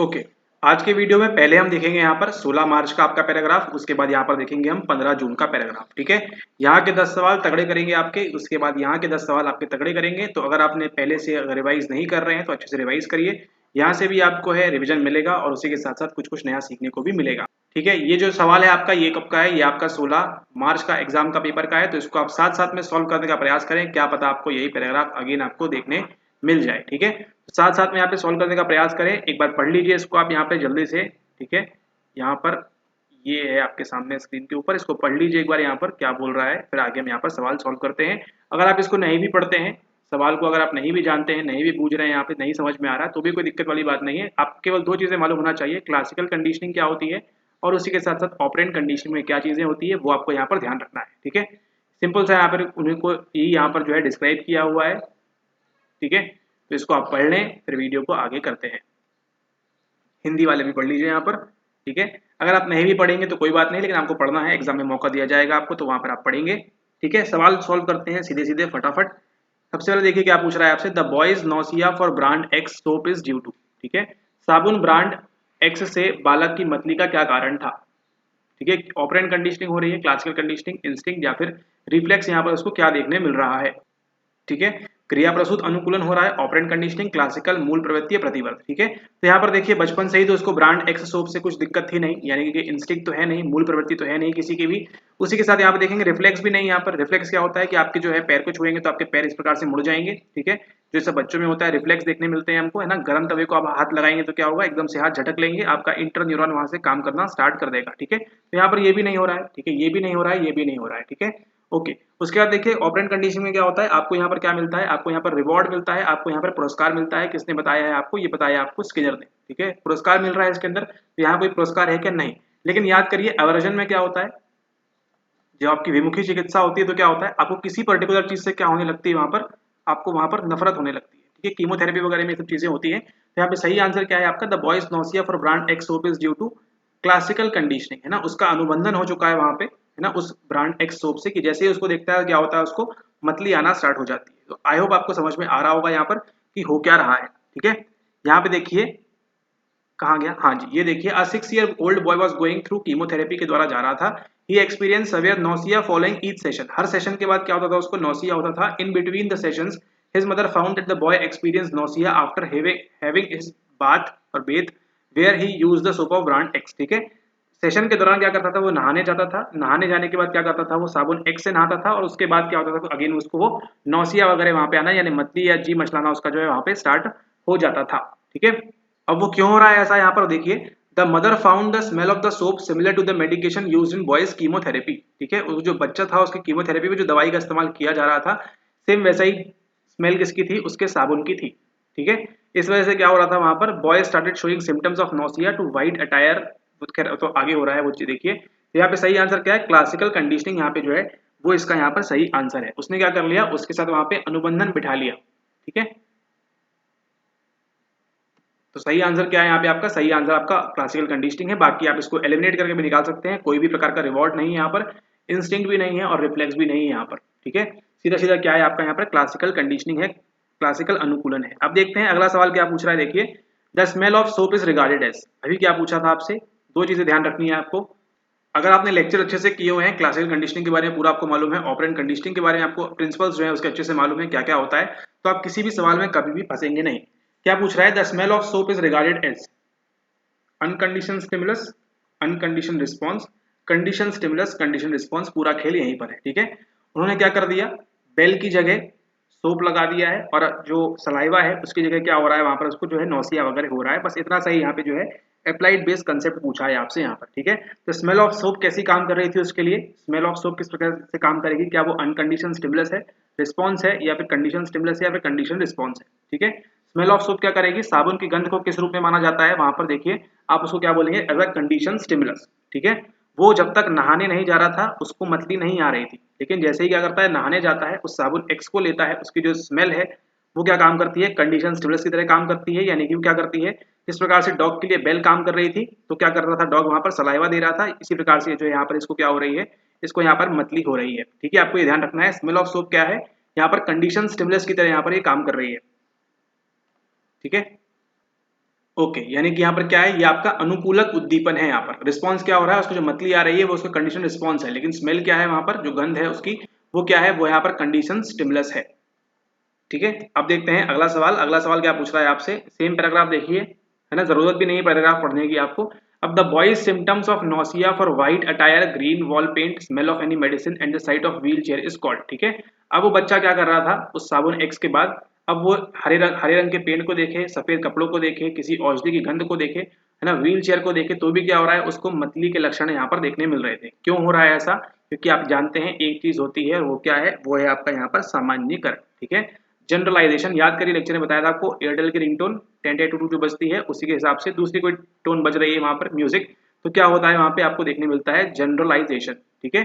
Okay. आज के video में पहले हम देखेंगे यहाँ पर 16 मार्च का आपका पैराग्राफ, उसके बाद यहाँ पर देखेंगे हम 15 जून का पैराग्राफ। ठीक है, यहाँ के 10 सवाल तगड़े करेंगे आपके, उसके बाद यहाँ के 10 सवाल आपके तगड़े करेंगे। तो अगर आपने पहले से रिवाइज नहीं कर रहे हैं तो अच्छे से रिवाइज करिए, यहाँ से भी आपको है रिविजन मिलेगा और उसी के साथ साथ कुछ कुछ नया सीखने को भी मिलेगा। ठीक है, ये जो सवाल है आपका ये कब का है, ये आपका 16 मार्च का एग्जाम का पेपर का है। तो इसको आप साथ साथ में सॉल्व करने का प्रयास करें, क्या पता आपको यही पैराग्राफ अगेन आपको देखने मिल जाए। ठीक है, साथ साथ में यहाँ पे सॉल्व करने का प्रयास करें, एक बार पढ़ लीजिए इसको आप यहाँ पे जल्दी से। ठीक है, यहाँ पर ये है आपके सामने स्क्रीन के ऊपर, इसको पढ़ लीजिए एक बार यहाँ पर क्या बोल रहा है, फिर आगे हम यहाँ पर सवाल सॉल्व करते हैं। अगर आप इसको नहीं भी पढ़ते हैं, सवाल को अगर आप नहीं भी जानते हैं, नहीं भी पूछ रहे हैं, यहाँ पे नहीं समझ में आ रहा है, तो भी कोई दिक्कत वाली बात नहीं है। आप केवल दो चीज़ें मालूम होना चाहिए, क्लासिकल कंडीशनिंग क्या होती है और उसी के साथ साथ ऑपरेंट कंडीशनिंग में क्या चीज़ें होती है, वो आपको यहाँ पर ध्यान रखना है। ठीक है, सिंपल सा यहाँ पर उन्हीं को यहाँ पर जो है डिस्क्राइब किया हुआ है। ठीक है, तो इसको आप पढ़ लें, फिर वीडियो को आगे करते हैं। हिंदी वाले भी पढ़ लीजिए यहाँ पर। ठीक है, अगर आप नहीं भी पढ़ेंगे तो कोई बात नहीं, लेकिन आपको पढ़ना है, एग्जाम में मौका दिया जाएगा आपको, तो वहां पर आप पढ़ेंगे। ठीक है, सवाल सॉल्व करते हैं सीधे सीधे फटाफट। सबसे पहले देखिए क्या पूछ रहा है आपसे, the boy's nausea for brand X soap is due to. ठीक है, साबुन ब्रांड एक्स से बालक की मतली का क्या कारण था। ठीक है, ऑपरेंट कंडीशनिंग हो रही है, क्लासिकल कंडीशनिंग, इंस्टिंक्ट या फिर रिफ्लेक्स, यहाँ पर उसको क्या देखने मिल रहा है। ठीक है, क्रिया प्रसूत अनुकूलन हो रहा है, ऑपरेंट कंडीशनिंग, क्लासिकल मूल प्रवृत्ति प्रतिवर्त। ठीक है, तो यहाँ पर देखिए बचपन से ही तो उसको ब्रांड एक्स सोप से कुछ दिक्कत थी नहीं, यानी कि इंस्टिंक्ट तो है नहीं, मूल प्रवृत्ति तो है नहीं किसी की भी। उसी के साथ यहाँ पर देखेंगे रिफ्लेक्स भी नहीं। यहाँ पर रिफ्लेक्स क्या होता है कि आपके जो है पैर को छुएंगे तो आपके पैर इस प्रकार से मुड़ जाएंगे। ठीक है, जो सब बच्चों में होता है रिफ्लेक्स देखने मिलते हैं हमको, है ना। गर्म तवे को आप हाथ लगाएंगे तो क्या होगा, एकदम से हाथ झटक लेंगे, आपका इंटर न्यूरॉन वहां से काम करना स्टार्ट कर देगा। ठीक है, तो यहाँ पर ये भी नहीं हो रहा है। ठीक है, ये भी नहीं हो रहा है, ये भी नहीं हो रहा है। ठीक है, ओके। उसके बाद देखिए ऑपरेंट कंडीशन में क्या होता है, आपको यहाँ पर क्या मिलता है, आपको यहाँ पर रिवॉर्ड मिलता है, आपको यहाँ पर पुरस्कार मिलता है। किसने बताया है आपको, ये बताया आपको स्किनर ने। ठीक है, पुरस्कार मिल रहा है इसके अंदर, तो यहाँ कोई पुरस्कार है क्या, नहीं। लेकिन याद करिए एवर्जन में क्या होता है, जब आपकी विमुखी चिकित्सा होती है तो क्या होता है, आपको किसी पर्टिकुलर चीज से क्या होने लगती है, वहां पर आपको वहां पर नफरत होने लगती है। ठीक है, कीमोथेरेपी वगैरह में सब चीजें होती है। तो यहाँ पे सही आंसर क्या है आपका, the boy's nausea for brand X soap is due to classical conditioning, है ना। उसका अनुबंधन हो चुका है वहां पे, है ना, उस ब्रांड एक्स सोप से, कि जैसे ही उसको देखता है क्या होता है, उसको मतली आना स्टार्ट हो जाती है। तो आई होप आपको समझ में आ रहा होगा यहाँ पर कि हो क्या रहा है। ठीक है, यहाँ पे देखिए कहाँ गया, हाँ जी, ये देखिए a 6 year old boy was going through chemotherapy के द्वारा जा रहा था। He experience severe nausea following each session, हर सेशन के बाद क्या होता था, उसको नोसिया होता था। In between the sessions his mother found that the boy experience nausea after having his bath और bath where he used the soap of brand X. ठीक है, सेशन के दौरान क्या करता था, वो नहाने जाता था, नहाने जाने के बाद क्या करता था, वो साबुन एक्स से नहाता था, और उसके बाद क्या होता था, अगेन उसको वो नौसिया वगैरह वहां पे आना, यानी मतली या जी मचलाना उसका जो है वहां पे स्टार्ट हो जाता था। ठीक है, अब वो क्यों हो रहा है ऐसा, यहाँ पर देखिए the mother found the smell of the soap similar to the medication used in boy's chemotherapy. ठीक है, वो जो बच्चा था उसकी कीमोथेरेपी में जो दवाई का इस्तेमाल किया जा रहा था, सेम वैसा ही स्मेल किसकी थी, उसके साबुन की थी। ठीक है, इस वजह से क्या हो रहा था, वहां पर boy started showing symptoms of nausea to white attire. तो आगे हो रहा है वो चीज देखिए। तो यहाँ पे सही आंसर क्या है, क्लासिकल कंडीशनिंग यहाँ पे जो है वो इसका यहाँ पर सही आंसर है। उसने क्या कर लिया, उसके साथ वहां पे अनुबंधन बिठा लिया। ठीक है, तो सही आंसर क्या है यहाँ पे, आपका सही आंसर आपका क्लासिकल कंडीशनिंग है। बाकी आप इसको एलिमिनेट करके भी निकाल सकते हैं, कोई भी प्रकार का रिवॉर्ड नहीं है यहाँ पर, इंस्टिंक्ट भी नहीं है और रिफ्लेक्स भी नहीं है यहाँ पर। ठीक है, सीधा सीधा क्या है आपका यहाँ पर क्लासिकल कंडीशनिंग है, क्लासिकल अनुकूलन है। अब देखते हैं अगला सवाल क्या पूछ रहा है। देखिए the smell of soap is regarded as, अभी क्या पूछा था आपसे, दो चीजें ध्यान रखनी है आपको। अगर आपने लेक्चर अच्छे से किए हुए हैं, क्लासिकल कंडीशनिंग के बारे में पूरा आपको मालूम है, ऑपरेंट कंडीशनिंग के बारे में आपको प्रिंसिपल्स जो है उसके अच्छे से मालूम है क्या क्या होता है, तो आप किसी भी सवाल में कभी भी फंसेंगे नहीं। क्या पूछ रहा है, the smell of soap is regarded as uncondition stimulus, uncondition response, condition stimulus, condition response, पूरा खेल यहीं पर है। ठीक है, उन्होंने क्या कर दिया, बेल की जगह सोप लगा दिया है, और जो सलाइवा है उसकी जगह क्या हो रहा है, वहां पर उसको जो है नौसिया वगैरह हो रहा है। बस इतना सही यहाँ पे जो है अप्लाइड बेस्ड कंसेप्ट पूछा है आपसे यहाँ पर। ठीक है, तो स्मेल ऑफ सोप कैसी काम कर रही थी उसके लिए, स्मेल ऑफ सोप किस प्रकार से काम करेगी, क्या वो अनकंडीशन स्टिमुलस है, रिस्पॉन्स है, या फिर कंडीशन स्टिमुलस है, या फिर कंडीशन रिस्पॉन्स है। ठीक है, स्मेल ऑफ सोप क्या करेगी, साबुन की गंध को किस रूप में माना जाता है, वहां पर देखिए आप उसको क्या बोलेंगे, एज अ कंडीशन स्टिमुलस। ठीक है, वो जब तक नहाने नहीं जा रहा था उसको मतली नहीं आ रही थी, लेकिन जैसे ही क्या करता है, नहाने जाता है, उस साबुन एक्स को लेता है, उसकी जो स्मेल है वो क्या काम करती है, कंडीशन स्टिमुलस की तरह काम करती है। यानी कि वो क्या करती है, जिस प्रकार से डॉग के लिए बेल काम कर रही थी, तो क्या कर रहा था, डॉग वहां पर सलाइवा दे रहा था, इसी प्रकार से जो यहाँ पर इसको क्या हो रही है, इसको यहाँ पर मतली हो रही है। ठीक है, आपको ये ध्यान रखना है, स्मेल ऑफ सोप क्या है, यहाँ पर कंडीशन स्टिमुलस की तरह यहाँ पर ये काम कर रही है। ठीक है, ओके, यानी कि यहाँ पर क्या है, ये आपका अनुकूलक उद्दीपन है। यहाँ पर रिस्पॉन्स क्या हो रहा है, उसको जो मतली आ रही है वो उसका कंडीशन रिस्पॉन्स है, लेकिन स्मेल क्या है, वहां पर जो गंध है उसकी वो क्या है, वो यहाँ पर कंडीशन स्टिमुलस है। ठीक है, अब देखते हैं अगला सवाल। अगला सवाल क्या पूछ रहा है आपसे, सेम पैराग्राफ देखिए, है ना, जरूरत भी नहीं है पैराग्राफ पढ़ने की आपको। अब the boy's symptoms of nausea for white attire, green wall paint, smell of any medicine and the sight of wheelchair is called. ठीक है, अब वो बच्चा क्या कर रहा था उस साबुन एक्स के बाद, अब वो हरे रंग के पेंट को देखे, सफेद कपड़ों को देखे, किसी औषधि की गंध को देखे, है ना, व्हील चेयर को देखे, तो भी क्या हो रहा है, उसको मतली के लक्षण यहाँ पर देखने मिल रहे थे। क्यों हो रहा है ऐसा, क्योंकि आप जानते हैं एक चीज होती है, वो क्या है, वो है आपका यहाँ पर सामान्यीकरण। ठीक है, जनरलाइजेशन याद करिए, लेक्चर में बताया था आपको, एयरटेल की रिंगटोन 1022 जो बजती है उसी के हिसाब से दूसरी कोई टोन बज रही है वहां पर म्यूजिक, तो क्या होता है वहां पे आपको देखने मिलता है जनरलाइजेशन। ठीक है,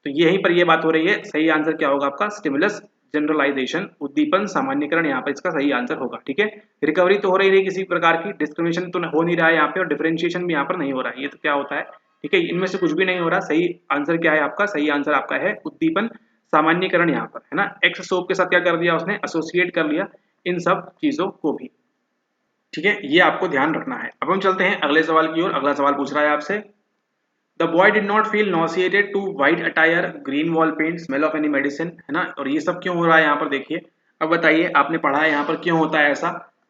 तो यहीं पर ये बात हो रही है, सही आंसर क्या होगा आपका, स्टिमुलस जनरलाइजेशन, उद्दीपन सामान्यकरण, यहाँ पर इसका सही आंसर होगा। ठीक है, रिकवरी तो हो रही है किसी प्रकार की, डिस्क्रिमिनेशन तो हो नहीं रहा है यहाँ पे, और डिफरेंशिएशन भी यहाँ पर नहीं हो रहा है, ये तो क्या होता है, ठीक है, इनमें से कुछ भी नहीं हो रहा। सही आंसर क्या है आपका, सही आंसर आपका है उद्दीपन सामान्यकरण यहाँ पर, है ना। एक्स सोप के साथ क्या कर दिया उसने, एसोसिएट कर लिया इन सब चीजों को भी। ठीक है, ये आपको ध्यान रखना है। अब हम चलते हैं अगले सवाल की ओर। अगला सवाल पूछ रहा है आपसे, the boy did not feel nauseated to white attire, green wall paint, smell of any medicine, है ना, और ये सब क्यों हो रहा है यहाँ पर देखिए। अब बताइए, आपने पढ़ा है यहाँ पर क्यों होता है ऐसा,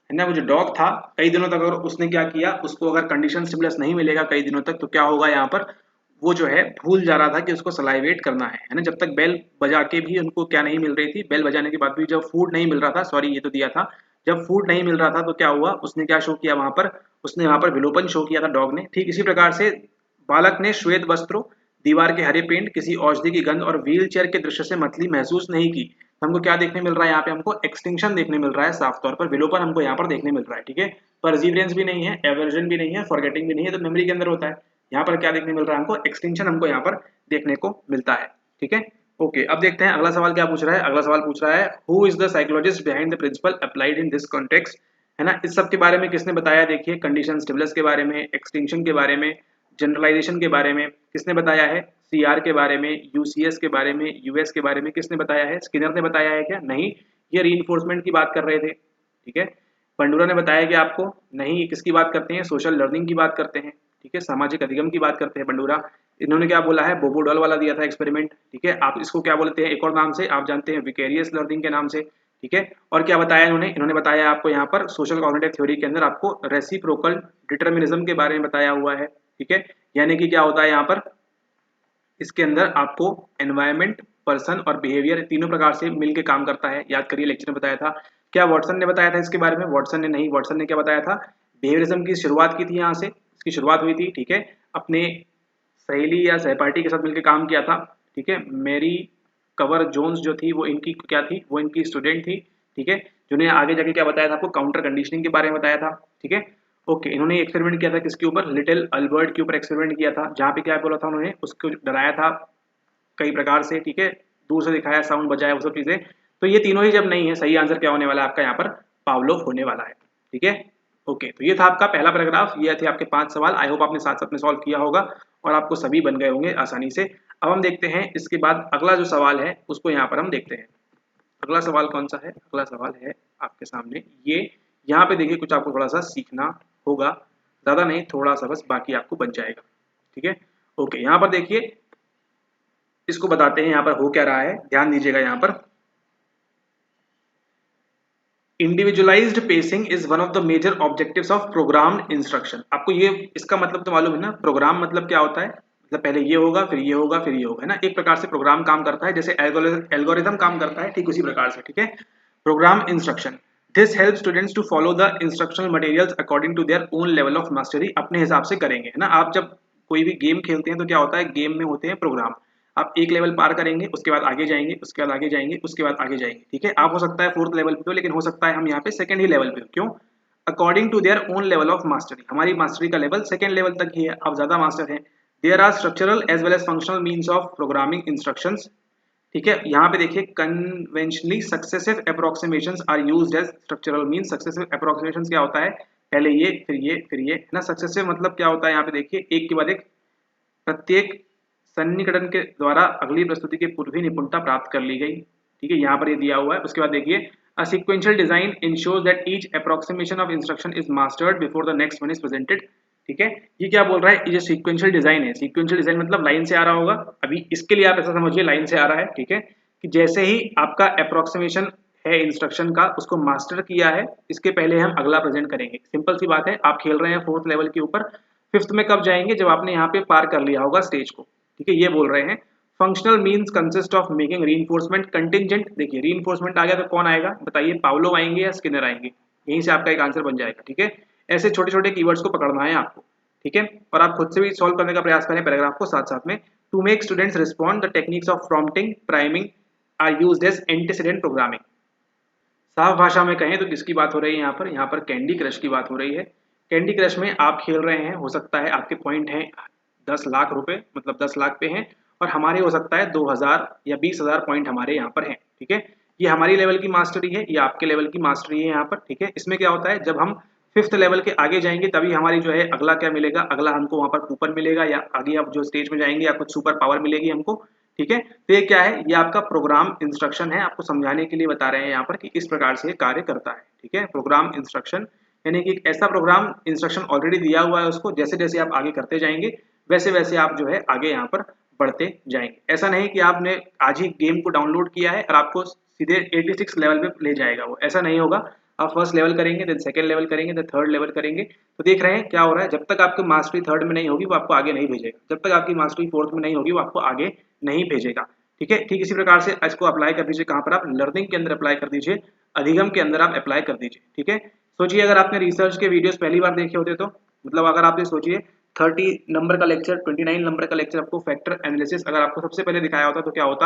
है ना। वो जो डॉग था कई दिनों तक अगर उसने क्या किया, उसको अगर कंडीशन स्टिमुलस नहीं मिलेगा कई दिनों तक, तो क्या होगा यहाँ पर, वो जो है भूल जा रहा था कि उसको सलाइवेट करना है ना। जब तक बेल बजा के भी उनको क्या नहीं मिल रही थी, बेल बजाने के बाद भी जब फूड नहीं मिल रहा था, सॉरी ये तो दिया था, जब फूड नहीं मिल रहा था तो क्या हुआ, उसने क्या शो किया वहां पर, उसने वहां पर विलोपन शो किया था डॉग ने। ठीक इसी प्रकार से बालक ने श्वेत वस्त्रों, दीवार के हरे पेंट, किसी औषधि की गंध और व्हील चेयर के दृश्य से मतली महसूस नहीं की। हमको क्या देखने मिल रहा है यहाँ पे, हमको एक्सटिंक्शन देखने मिल रहा है, साफ तौर पर विलोपन हमको यहाँ पर देखने मिल रहा है। ठीक है, परसिवरेंस भी नहीं है, एवर्जन भी नहीं है, फॉरगेटिंग भी नहीं है, तो मेमोरी के अंदर होता है। यहाँ पर क्या देखने मिल रहा है हमको, एक्सटिंक्शन हमको यहाँ पर देखने को मिलता है। ठीक है, ओके, अब देखते हैं अगला सवाल क्या पूछ रहा है। अगला सवाल पूछ रहा है, who is the psychologist behind the principle applied in this context, है ना। इस सब के बारे में किसने बताया, देखिए, कंडीशन स्टिमुलस के बारे में, एक्सटिंक्शन के बारे में, जनरलाइजेशन के बारे में किसने बताया है, सीआर के बारे में, यूसीएस के बारे में, यूएस के बारे में किसने बताया है, स्किनर ने बताया है क्या, नहीं, ये रीइंफोर्समेंट की बात कर रहे थे। ठीक है, बंडूरा ने बताया कि आपको, नहीं, किसकी बात करते हैं, सोशल लर्निंग की बात करते हैं। ठीक है, सामाजिक अधिगम की बात करते हैं बंडूरा। इन्होंने क्या बोला है, बोबोडॉल वाला दिया था एक्सपेरिमेंट। ठीक है, आप इसको क्या बोलते हैं, एक और नाम से आप जानते हैं, विकेरियस लर्निंग के नाम से। ठीक है, और क्या बताया इन्होंने बताया आपको यहाँ पर सोशल कॉग्निटिव थ्योरी के अंदर आपको रेसिप्रोकल डिटर्मिनिज्म के बारे में बताया हुआ है। ठीक है, यानी कि क्या होता है यहाँ पर, इसके अंदर आपको एनवायरमेंट, पर्सन और बिहेवियर तीनों प्रकार से मिलकर काम करता है। याद करिए, लेक्चर में बताया था। क्या वाटसन ने बताया था इसके बारे में, वाटसन ने नहीं, वाटसन ने क्या बताया था, बिहेवियरिज्म की शुरुआत की थी, यहाँ से इसकी शुरुआत हुई थी। ठीक है, अपने सहेली या सहपाठी के साथ मिलकर काम किया था। ठीक है, मेरी कवर जोन्स जो थी वो इनकी क्या थी, वो इनकी स्टूडेंट थी। ठीक है, जिन्हें आगे जाके क्या बताया था आपको, काउंटर कंडीशनिंग के बारे में बताया था। ठीक है, ओके, इन्होंने एक्सपेरिमेंट किया था किसके ऊपर, लिटिल अल्बर्ट के ऊपर एक्सपेरिमेंट किया था, जहाँ पे क्या बोला था उन्होंने, उसको डराया था कई प्रकार से। ठीक है, दूर से दिखाया, साउंड बजाया, वो सब चीजें। तो ये तीनों ही जब नहीं है, सही आंसर क्या होने वाला है आपका यहाँ पर, पावलोव होने वाला है। ठीक है, ओके, तो ये था आपका पहला पैराग्राफ, ये थे आपके 5 सवाल। आई होप आपने साथ साथ में सॉल्व किया होगा और आपको सभी बन गए होंगे आसानी से। अब हम देखते हैं इसके बाद अगला जो सवाल है उसको यहाँ पर हम देखते हैं। अगला सवाल कौन सा है, अगला सवाल है आपके सामने ये। यहाँ पे देखिए, कुछ आपको थोड़ा सा सीखना होगा, ज्यादा नहीं, थोड़ा सा बस, बाकी आपको बच जाएगा। ठीक है, ओके, यहाँ पर देखिए, इसको बताते हैं यहाँ पर हो क्या रहा है, ध्यान दीजिएगा। यहाँ पर individualised pacing is one of the major objectives of programmed instruction. आपको ये इसका मतलब तो मालूम है ना, प्रोग्राम मतलब क्या होता है, मतलब पहले ये होगा, फिर ये होगा, फिर ये होगा, है ना। एक प्रकार से प्रोग्राम काम करता है, जैसे एल्गोरिथम काम करता है, ठीक उसी प्रकार से। ठीक है, programme instruction, this help students to follow the instructional materials according to their own level of mastery. अपने हिसाब से करेंगे, है ना। आप जब कोई भी गेम खेलते हैं तो क्या होता है, गेम में होते हैं प्रोग्राम। आप एक लेवल पार करेंगे, उसके बाद आगे जाएंगे, उसके बाद आगे जाएंगे, उसके बाद आगे जाएंगे। ठीक है, आप हो सकता है 4th लेवल पे हो, लेकिन हो सकता है हम यहाँ पे 2nd ही लेवल पे हो। क्यों, according to their own level of mastery, हमारी मास्टरी का लेवल 2nd लेवल तक ही है, आप ज्यादा मास्टर हैं। There are structural as well as functional means of programming instructions. ठीक है, यहाँ पे देखिए, conventionally successive approximations are used as structural mean. Successive approximations क्या होता है, पहले ये, फिर ये, फिर ये, है ना। सक्सेसिव मतलब क्या होता है, यहाँ पे देखिए, एक के बाद एक, प्रत्येक सन्निकटन के द्वारा अगली प्रस्तुति की पूर्व निपुणता प्राप्त कर ली गई। ठीक है, यहाँ पर ये दिया हुआ है। उसके बाद देखिए, A sequential design ensures that each approximation of instruction is mastered before the next one is presented. ठीक है, ये क्या बोल रहा है, ये सीक्वेंशियल डिजाइन है। सीक्वेंशियल डिजाइन मतलब लाइन से आ रहा होगा, अभी इसके लिए आप ऐसा समझिए लाइन से आ रहा है। ठीक है, कि जैसे ही आपका अप्रोक्सीमेशन है इंस्ट्रक्शन का, उसको मास्टर किया है, इसके पहले हम अगला प्रेजेंट करेंगे। सिंपल सी बात है, आप खेल रहे हैं 4th लेवल के ऊपर, 5th में कब जाएंगे, जब आपने यहाँ पे पार कर लिया होगा स्टेज को। ठीक है, ये बोल रहे हैं functional means consist of making reinforcement contingent. देखिए रीइंफोर्समेंट आ गया तो कौन आएगा बताइए, पावलोव आएंगे या स्किनर आएंगे, यहीं से आपका एक आंसर बन जाएगा। ठीक है, ऐसे छोटे छोटे कीवर्ड्स को पकड़ना है आपको। ठीक है, और आप खुद से भी सॉल्व करने का प्रयास करें पैराग्राफ को साथ साथ में। To make students respond the techniques of prompting priming are used as antecedent programming. साफ भाषा में कहें तो किसकी बात हो रही है यहाँ पर कैंडी क्रश की बात हो रही है। कैंडी क्रश में आप खेल रहे हैं, हो सकता है आपके पॉइंट हैं 10 लाख रुपए, मतलब 10 लाख पे हैं, और हमारे हो सकता है 2000 या 20,000 पॉइंट हमारे यहाँ पर हैं। ठीक है, ये हमारी लेवल की मास्टरी है, ये आपके लेवल की मास्टरी है यहाँ पर। ठीक है, इसमें क्या होता है, जब हम 5th लेवल के आगे जाएंगे तभी हमारी जो है अगला क्या मिलेगा, अगला हमको वहाँ पर कूपन मिलेगा, या आगे आप जो स्टेज में जाएंगे या कुछ सुपर पावर मिलेगी हमको। ठीक है, तो ये क्या है, ये आपका प्रोग्राम इंस्ट्रक्शन है, आपको समझाने के लिए बता रहे हैं यहाँ पर कि इस प्रकार से कार्य करता है। ठीक है, प्रोग्राम इंस्ट्रक्शन यानी कि एक ऐसा प्रोग्राम इंस्ट्रक्शन ऑलरेडी दिया हुआ है, उसको जैसे जैसे आप आगे करते जाएंगे वैसे वैसे आप जो है आगे यहाँ पर बढ़ते जाएंगे। ऐसा नहीं कि आपने आज ही गेम को डाउनलोड किया है और आपको सीधे 86 लेवल पे ले जाएगा वो, ऐसा नहीं होगा। आप फर्स्ट लेवल करेंगे, देन सेकंड लेवल करेंगे, देन थर्ड लेवल करेंगे, तो देख रहे हैं क्या हो रहा है, जब तक आपकी मास्टरी 3rd में नहीं होगी वो आपको आगे नहीं भेजेगा, जब तक आपकी मास्टरी 4th में नहीं होगी वो आपको आगे नहीं भेजेगा। ठीक है, ठीक इसी प्रकार से इसको अप्लाई कर दीजिए, कहाँ पर आप लर्निंग के अंदर अप्लाई कर दीजिए, अधिगम के अंदर आप अप्लाई कर दीजिए। ठीक है, सोचिए अगर आपने रिसर्च के वीडियोस पहली बार देखे होते तो, मतलब अगर आपने सोचिए 30 नंबर का लेक्चर, 29 नंबर का लेक्चर आपको फैक्टर एनालिसिस अगर आपको सबसे पहले दिखाया होता तो क्या होता,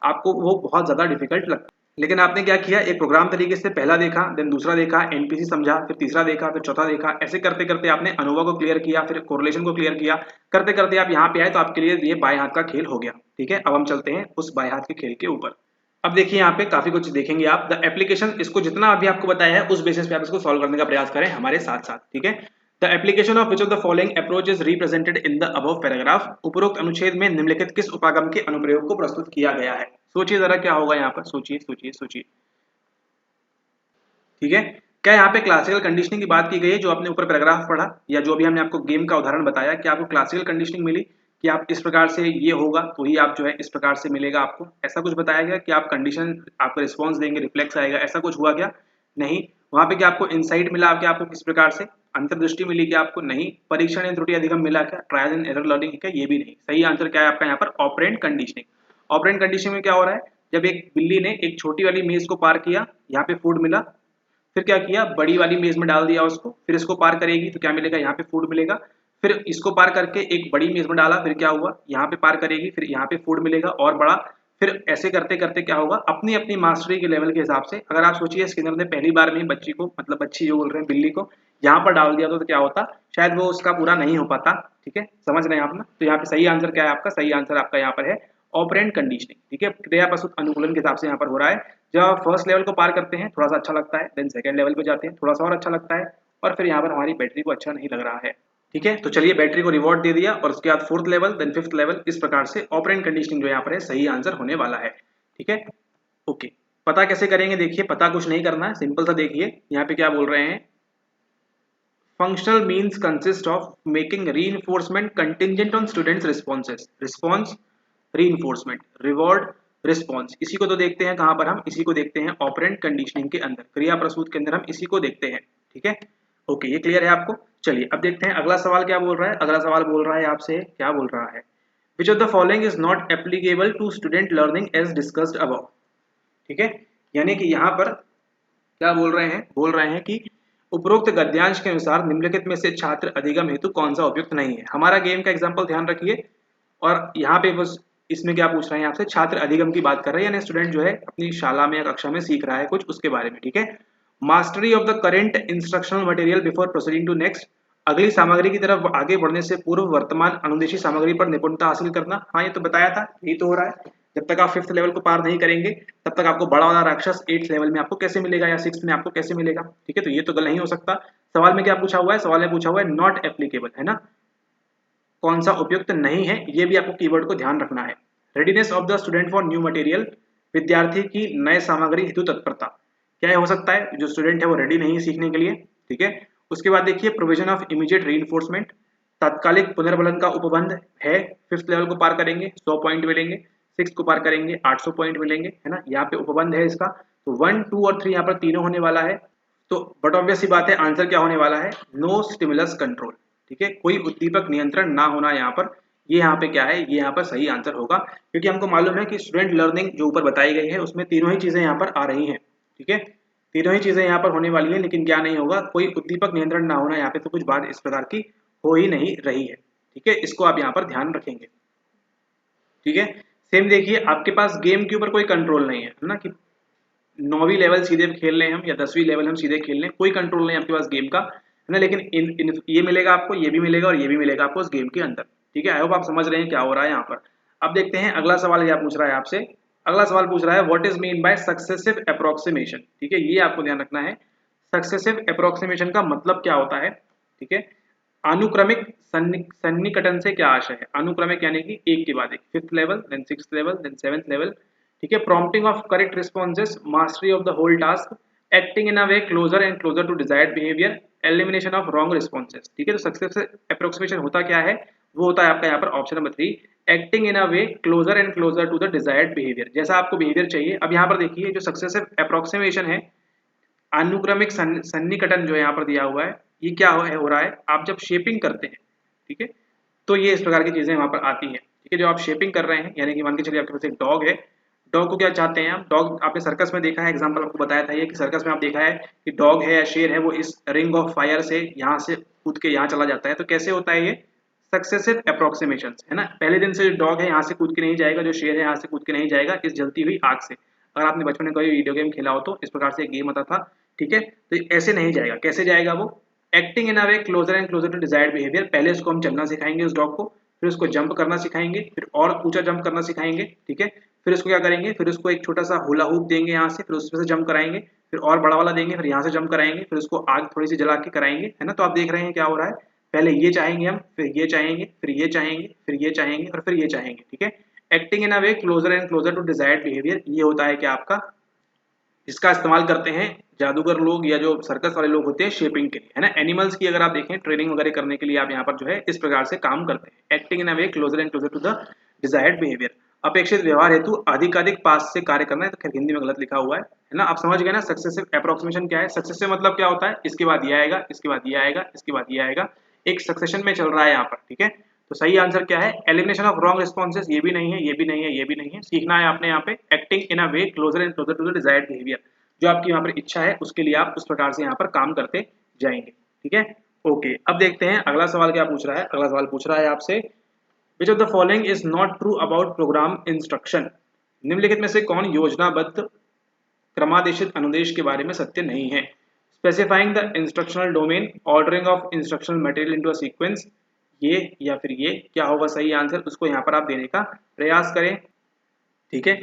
आपको वो बहुत ज्यादा डिफिकल्ट लगता। लेकिन आपने क्या किया, एक प्रोग्राम तरीके से पहला देखा, देन दूसरा देखा, एनपीसी समझा, फिर तीसरा देखा, फिर चौथा देखा, ऐसे करते करते आपने अनोवा को क्लियर किया, फिर कोरिलेशन को क्लियर किया, करते करते आप यहाँ पे आए तो आपके लिए ये बाएं हाथ का खेल हो गया। ठीक है, अब हम चलते हैं उस बाएं हाथ के खेल के ऊपर। अब देखिए यहाँ पे काफी कुछ देखेंगे आप, द एप्लीकेशन, इसको जितना अभी आपको बताया है उस बेसिस पे आप इसको सॉल्व करने का प्रयास करें हमारे साथ साथ। ठीक है, the application of which of the following approach is represented in the above paragraph. उपरोक्त अनुच्छेद में निम्नलिखित किस उपागम के अनुप्रयोग को प्रस्तुत किया गया है। सोचिए जरा क्या होगा यहाँ पर, सोचिए सोचिए सोचिए। ठीक है, क्या यहाँ पे क्लासिकल कंडीशनिंग की बात की गई है, जो आपने ऊपर पैराग्राफ पढ़ा या जो अभी हमने आपको गेम का उदाहरण बताया, कि आपको क्लासिकल कंडीशनिंग मिली कि आप इस प्रकार से ये होगा तो ही आप जो है इस प्रकार से मिलेगा आपको, ऐसा कुछ बताया गया कि आप कंडीशन आपको रिस्पॉन्स देंगे रिफ्लेक्स आएगा, ऐसा कुछ हुआ क्या, नहीं। वहां पे क्या आपको इनसाइट मिला, क्या आपको किस प्रकार से अंतर्दृष्टि मिली, क्या आपको, नहीं। परीक्षण एंड त्रुटि अधिगम मिला क्या, ट्रायल एंड एरर लर्निंग, क्या, ये भी नहीं। सही आंसर क्या है आपका यहाँ पर, ऑपरेंट कंडीशनिंग। ऑपरेंट कंडीशनिंग में क्या हो रहा है, जब एक बिल्ली ने एक छोटी वाली मेज को पार किया, यहाँ पे फूड मिला, फिर क्या किया, बड़ी वाली मेज में डाल दिया उसको, फिर इसको पार करेगी तो क्या मिलेगा, यहाँ पे फूड मिलेगा, फिर इसको पार करके एक बड़ी मेज में डाला, फिर क्या हुआ, यहाँ पे पार करेगी, फिर यहाँ पे फूड मिलेगा और बड़ा, फिर ऐसे करते करते क्या होगा, अपनी अपनी मास्टरी के लेवल के हिसाब से। अगर आप सोचिए स्किनर ने पहली बार में ही बच्ची को, मतलब बच्ची जो बोल रहे हैं बिल्ली को, यहाँ पर डाल दिया तो क्या होता, शायद वो उसका पूरा नहीं हो पाता। ठीक है, समझ रहे हैं आप ना। तो यहाँ पे सही आंसर क्या है आपका, सही आंसर आपका यहाँ पर है ऑपरेंट कंडीशनिंग। ठीक है, क्रिया प्रस्तुत अनुकूलन के हिसाब से यहाँ पर हो रहा है। जब आप फर्स्ट लेवल को पार करते हैं थोड़ा सा अच्छा लगता है, देन सेकंड लेवल पे जाते हैं थोड़ा सा और अच्छा लगता है, और फिर यहाँ पर हमारी बैटरी को अच्छा नहीं लग रहा है। ठीक है, तो चलिए बैटरी को रिवॉर्ड दे दिया और उसके बाद 4th level, then 5th level, इस प्रकार से ऑपरेंट कंडीशनिंग जो यहाँ पर है सही आंसर होने वाला है। ठीक है, ओके। पता कैसे करेंगे, देखिए पता कुछ नहीं करना है, सिंपल सा देखिए यहाँ पे क्या बोल रहे हैं, functional means consist of making reinforcement contingent on students responses. Response, reinforcement, reward, response, इसी को तो देखते हैं कहां पर, हम इसी को देखते हैं ऑपरेंट कंडीशनिंग के अंदर, क्रिया प्रसूत के अंदर हम इसी को देखते हैं। ठीक है, ओके, ये क्लियर है आपको। चलिए अब देखते हैं अगला सवाल क्या बोल रहा है। अगला सवाल बोल रहा है आपसे, क्या बोल रहा है, which of the following is not applicable to student learning as discussed above. ठीक है, यानी कि यहाँ पर क्या बोल रहे हैं, बोल रहे हैं कि उपरोक्त गद्यांश के अनुसार निम्नलिखित में से छात्र अधिगम हेतु कौन सा उपयुक्त नहीं है। हमारा गेम का एग्जांपल ध्यान रखिए, और यहाँ पे बस इसमें क्या पूछ रहे हैं आपसे, छात्र अधिगम की बात कर रहे हैं, यानी स्टूडेंट जो है अपनी शाला में या कक्षा में सीख रहा है कुछ, उसके बारे में। ठीक है, mastery of the current instructional material before proceeding to next, अगली सामग्री की तरफ आगे बढ़ने से पूर्व वर्तमान अनुदेशी सामग्री पर निपुणता हासिल करना। हाँ, ये तो बताया था, यही तो हो रहा है। जब तक आप 5th लेवल को पार नहीं करेंगे तब तक आपको बड़ा वाला राक्षस 8th लेवल में आपको कैसे मिलेगा या 6th में आपको कैसे मिलेगा। ठीक है, तो ये तो गलत नहीं हो सकता। सवाल में क्या पूछा हुआ है, सवाल में पूछा हुआ है नॉट एप्लीकेबल, है ना, कौन सा उपयुक्त नहीं है, ये भी आपको कीवर्ड को ध्यान रखना है। Readiness of the student for new material, विद्यार्थी की नए सामग्री हेतु तत्परता, क्या हो सकता है, जो स्टूडेंट है वो रेडी नहीं है सीखने के लिए, ठीक है। उसके बाद देखिए प्रोविजन ऑफ इमीडिएट रीइंफोर्समेंट, तात्कालिक पुनर्बलन का उपबंध है, 5th लेवल को पार करेंगे 100 पॉइंट मिलेंगे, 6th को पार करेंगे 800 पॉइंट मिलेंगे, है ना, यहाँ पे उपबंध है इसका। तो 1, 2 और 3 यहाँ पर तीनों होने वाला है। तो बट ऑब्वियस सी बात है, आंसर क्या होने वाला है, नो स्टिमुलस कंट्रोल, ठीक है, कोई उद्दीपक नियंत्रण ना होना यहाँ पर, ये यहाँ पे क्या है, ये यहाँ पर सही आंसर होगा, क्योंकि हमको मालूम है कि स्टूडेंट लर्निंग जो ऊपर बताई गई है उसमें तीनों ही चीजें यहाँ पर आ रही हैं, ठीक है, तीनों ही चीजें यहाँ पर होने वाली है, लेकिन क्या नहीं होगा, कोई उद्दीपक नियंत्रण ना होना, यहाँ पे तो कुछ बात इस प्रकार की हो ही नहीं रही है, ठीक है, इसको आप यहाँ पर ध्यान रखेंगे, ठीक है। सेम देखिए आपके पास गेम के ऊपर कोई कंट्रोल नहीं है ना, कि 9वीं लेवल सीधे खेल लें हम या 10वीं लेवल हम सीधे खेल लें, कोई कंट्रोल नहीं आपके पास गेम का, है ना, लेकिन ये मिलेगा आपको, ये भी मिलेगा और ये भी मिलेगा आपको उस गेम के अंदर, ठीक है। आई होप आप समझ रहे हैं क्या हो रहा है यहाँ पर। अब देखते हैं अगला सवाल क्या पूछ रहा है आपसे। अगला सवाल पूछ रहा है what is mean by successive approximation, ठीक है, ये आपको ध्यान रखना है, सक्सेसिव अप्रोक्सीमेशन का मतलब क्या होता है, ठीक है। अनुक्रमिक सन्निकटन से क्या आशय है, अनुक्रमिक यानी कि एक के बाद एक, 5th level then 6th level then 7th level, ठीक है। Prompting of correct responses, mastery of the whole task, acting in a way closer and closer to desired behaviour, elimination of wrong responses, ठीक है। तो successive approximation होता क्या है, वो होता है आपका यहाँ पर option number 3, acting in a way closer and closer to the desired behaviour, जैसा आपको बिहेवियर चाहिए। अब यहाँ पर देखिए जो सक्सेसिव अप्रोक्सीमेशन है, अनुक्रमिक सन्निकटन जो यहाँ पर दिया हुआ है, ये क्या हो रहा है, आप जब शेपिंग करते हैं, ठीक है, तो ये इस प्रकार की चीजें वहां पर आती हैं, ठीक है। जो आप शेपिंग कर रहे हैं, यानी कि मान के चलिए आपके पास एक डॉग है, डॉग को क्या चाहते हैं आप, डॉग आपने सर्कस में देखा है, एग्जांपल आपको बताया था ये कि सर्कस में आप देखा है कि डॉग है या शेर है, वो इस रिंग ऑफ फायर से यहाँ से कूद के यहाँ चला जाता है, तो कैसे होता है ये, सक्सेसिव अप्रोक्सीमेशन, है ना। पहले दिन से जो डॉग है यहाँ से कूद के नहीं जाएगा, जो शेर है यहाँ से कूद के नहीं जाएगा इस जलती हुई आग से। अगर आपने बचपन में कोई वीडियो गेम खेला हो तो इस प्रकार से एक गेम आता था, ठीक है। तो ऐसे नहीं जाएगा, कैसे जाएगा वो, acting in a way closer and closer to desired behaviour, पहले उसको हम चलना सिखाएंगे उस डॉग को, फिर उसको जंप करना सिखाएंगे, फिर और ऊंचा जंप करना सिखाएंगे, ठीक है। फिर उसको क्या करेंगे, फिर उसको एक छोटा सा हुला हुप देंगे यहाँ से, फिर उसमें से जंप कराएंगे, फिर और बड़ा वाला देंगे, फिर यहाँ से जंप कराएंगे, फिर उसको आग थोड़ी सी जला के कराएंगे, है ना। तो आप देख रहे हैं क्या हो रहा है, पहले ये चाहेंगे हम, फिर ये चाहेंगे, फिर ये चाहेंगे, फिर ये चाहेंगे और फिर ये चाहेंगे, ठीक है। Acting in a way closer and closer to desired behaviour, ये होता है क्या आपका, इसका इस्तेमाल करते हैं जादूगर लोग या जो सर्कस वाले लोग होते हैं शेपिंग के लिए, है ना। एनिमल्स की अगर आप देखें ट्रेनिंग वगैरह करने के लिए आप यहाँ पर जो है इस प्रकार से काम करते हैं, acting in a way closer and closer to the desired behaviour. अपेक्षित व्यवहार हेतु अधिकाधिक पास से कार्य करना है, तो खैर हिंदी में गलत लिखा हुआ है ना। आप समझ गए ना सक्सेसिव अप्रोक्सीमेशन क्या है, सक्सेसिव मतलब क्या होता है, इसके बाद ये आएगा, इसके बाद ये आएगा, इसके बाद ये आएगा, एक सक्सेशन में चल रहा है यहाँ पर, ठीक है। तो सही आंसर क्या है, एलिमिनेशन ऑफ रॉन्ग रिस्पॉन्सेज, ये भी नहीं है, ये भी नहीं है, ये भी नहीं है, सीखना है आपने यहाँ पे acting in a way closer and closer to the desired behaviour, जो आपकी यहाँ पर इच्छा है उसके लिए आप उस प्रकार से यहाँ पर काम करते जाएंगे, ठीक है। ओके, अब देखते हैं अगला सवाल क्या पूछ रहा है। अगला सवाल पूछ रहा है आपसे, विच of the following is not true about programme instruction, निम्नलिखित में से कौन योजनाबद्ध क्रमादेशित अनुदेश के बारे में सत्य नहीं है, specifying the instructional domain, ordering of instructional material into a sequence, ये या फिर ये, क्या होगा सही आंसर, उसको यहाँ पर आप देने का प्रयास करें, ठीक है।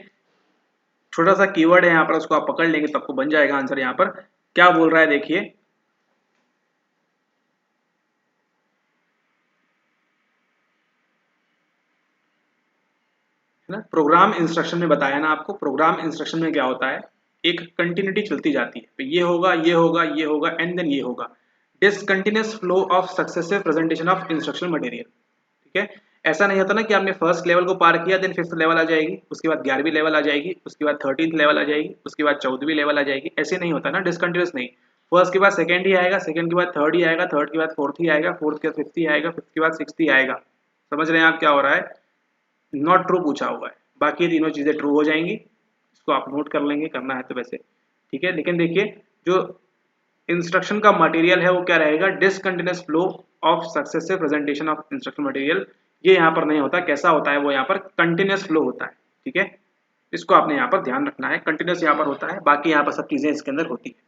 छोटा सा कीवर्ड है यहाँ पर, उसको आप पकड़ लेंगे तो आपको बन जाएगा आंसर। यहाँ पर क्या बोल रहा है देखिए, है ना, प्रोग्राम इंस्ट्रक्शन में बताया ना आपको, प्रोग्राम इंस्ट्रक्शन में क्या होता है, एक कंटिन्यूटी चलती जाती है, तो ये होगा, ये होगा, ये होगा एंड देन ये होगा, discontinuous flow of successive presentation of instructional material, ठीक है। ऐसा नहीं होता ना कि आपने फर्स्ट लेवल को पार किया देन 5th लेवल आ जाएगी, उसके बाद 11वीं लेवल आ जाएगी, उसके बाद 13th लेवल आ जाएगी, उसके बाद 14वीं लेवल आ जाएगी, ऐसे नहीं होता ना, डिसकंटिन्यूअस नहीं, फर्स्ट के बाद सेकंड ही आएगा, सेकंड के बाद थर्ड ही आएगा, थर्ड के बाद फोर्थ ही आएगा, फोर्थ के बाद 5th ही आएगा, 5th के बाद 6th ही आएगा। समझ रहे हैं आप क्या हो रहा है, नॉट ट्रू पूछा हुआ है, बाकी तीनों चीजें ट्रू हो जाएंगी, इसको आप नोट कर लेंगे, करना है तो वैसे, ठीक है। लेकिन देखिए जो इंस्ट्रक्शन का मटेरियल है वो क्या रहेगा, discontinuous flow of successive presentation of instruction material, ये यहाँ पर नहीं होता, कैसा होता है वो यहाँ पर कंटिन्यूअस फ्लो होता है, ठीक है। इसको आपने यहाँ पर ध्यान रखना है, कंटिन्यूअस यहाँ पर होता है, बाकी यहाँ पर सब चीजें इसके अंदर होती है।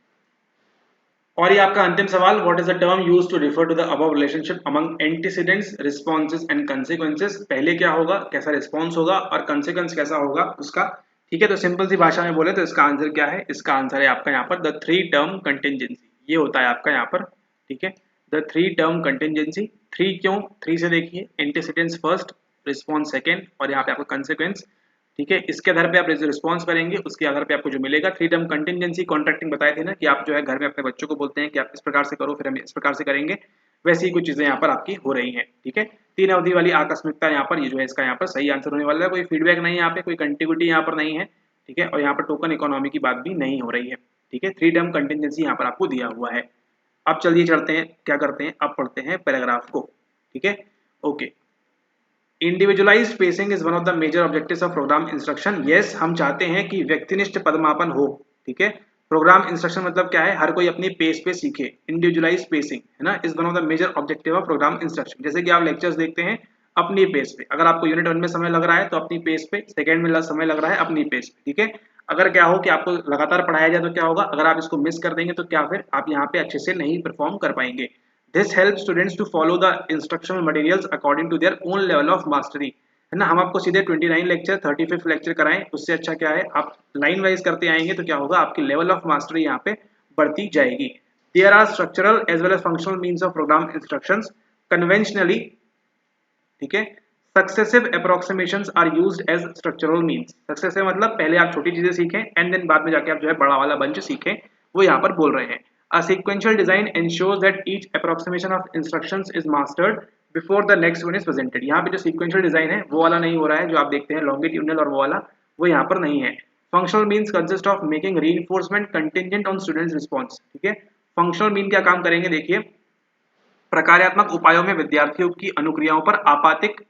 और ये आपका अंतिम सवाल, what is the term used to refer to the above relationship among antecedents, responses and consequences, पहले क्या होगा, कैसा रिस्पॉन्स होगा और कंसीक्वेंस कैसा होगा उसका, ठीक है। तो सिंपल सी भाषा में बोले तो इसका आंसर क्या है, इसका आंसर है आपका यहाँ पर द 3 टर्म कंटिंजेंसी, ये होता है आपका यहाँ पर, ठीक है, द 3 टर्म कंटिंजेंसी। 3 क्यों, 3 से देखिए, एंटीसीडेंट्स फर्स्ट, रिस्पॉन्स सेकेंड और यहाँ पे आपका कंसीक्वेंस ठीक है, इसके आधार पे आप रिस्पॉन्स करेंगे, उसके आधार पे आपको जो मिलेगा। 3 टर्म कंटिजेंसी कॉन्ट्रैक्टिंग बताए थे ना कि आप जो है घर में अपने बच्चों को बोलते हैं कि आप इस प्रकार से करो, फिर हम इस प्रकार से करेंगे, वैसी ही कुछ चीजें यहाँ पर आपकी हो रही हैं। ठीक है, 3 अवधि वाली आकस्मिकता यहाँ पर ये जो है इसका यहाँ पर सही आंसर होने वाला है। कोई फीडबैक नहीं है यहाँ पे, कोई कंटिन्यूटी यहाँ पर नहीं है। ठीक है, और यहाँ पर टोकन इकोनॉमी की बात भी नहीं हो रही है। ठीक है, 3 टर्म कंटिजेंसी यहाँ पर आपको दिया हुआ है। अब चलिए चलते हैं, क्या करते हैं, अब पढ़ते हैं पैराग्राफ को। ठीक है, okay. Individualised spacing is one of the major objectives of program instruction. Yes, हम चाहते हैं कि व्यक्तिनिष्ठ पदमापन हो। ठीक है, प्रोग्राम इंस्ट्रक्शन मतलब क्या है, हर कोई अपनी पेस पे सीखे। इंडिविजुअलाइज्ड स्पेसिंग है ना, is one of the major objective of program instruction. जैसे कि आप लेक्चर्स देखते हैं अपनी पेस पे, अगर आपको यूनिट 1 में समय लग रहा है तो अपनी पेस पे, सेकंड में समय लग रहा है अपनी पेस पे। ठीक है, अगर क्या हो कि आपको लगातार पढ़ाया जाए तो क्या होगा, अगर आप इसको मिस कर देंगे तो क्या फिर आप यहाँ पे अच्छे से नहीं परफॉर्म कर पाएंगे। This helps students to follow the instructional materials according to their own level of mastery। है ना, हम आपको सीधे 29 लेक्चर 35 लेक्चर कराएं, उससे अच्छा क्या है आप लाइन वाइज करते आएंगे तो क्या होगा, आपकी लेवल ऑफ मास्टरी यहाँ पे बढ़ती जाएगी। There are structural as well as functional means of program instructions conventionally। ठीक है, successive approximations are used as structural means. Successive मतलब पहले आप छोटी चीजें सीखें एंड देन बाद में जाके आप जो है बड़ा वाला बंच सीखें, वो यहाँ पर बोल रहे हैं। A sequential design ensures that each approximation of instructions is mastered before the next one is presented। यहाँ पे जो sequential design है वो वाला नहीं हो रहा है, जो आप देखते हैं longitudinal और वो वाला, वो यहाँ पर नहीं है। Functional means consist of making reinforcement contingent on students response। ठीक है, functional mean क्या काम करेंगे, देखिए, प्रकार्यात्मक उपायों में विद्यार्थियों की अनुक्रियाओं पर आपातिक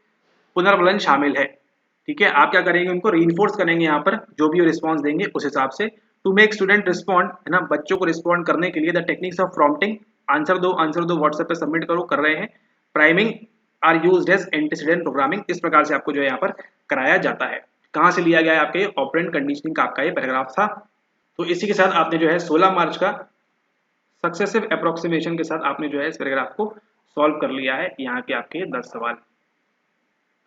पुनर्बलन शामिल है। ठीक है, आप क्या करेंगे, उनको रीइंफोर्स करेंगे यहाँ पर, जो भी रिस्पॉन्स देंगे उस हिसाब से। टू मेक स्टूडेंट रिस्पॉन्ड, है ना, बच्चों को रिस्पॉन्ड करने के लिए the techniques of prompting, answer दो व्हाट्सएप पे सबमिट करो, कर रहे हैं। Priming are used as antecedent programming, इस प्रकार से आपको जो है यहाँ पर कराया जाता है। कहाँ से लिया गया है, आपके ऑपरेंट कंडीशनिंग का आपका ये पैराग्राफ था। तो इसी के साथ आपने जो है 16 मार्च का सक्सेसिव अप्रोक्सीमेशन के साथ आपने जो है इस पैराग्राफ को सॉल्व कर लिया है। यहाँ के आपके 10 सवाल।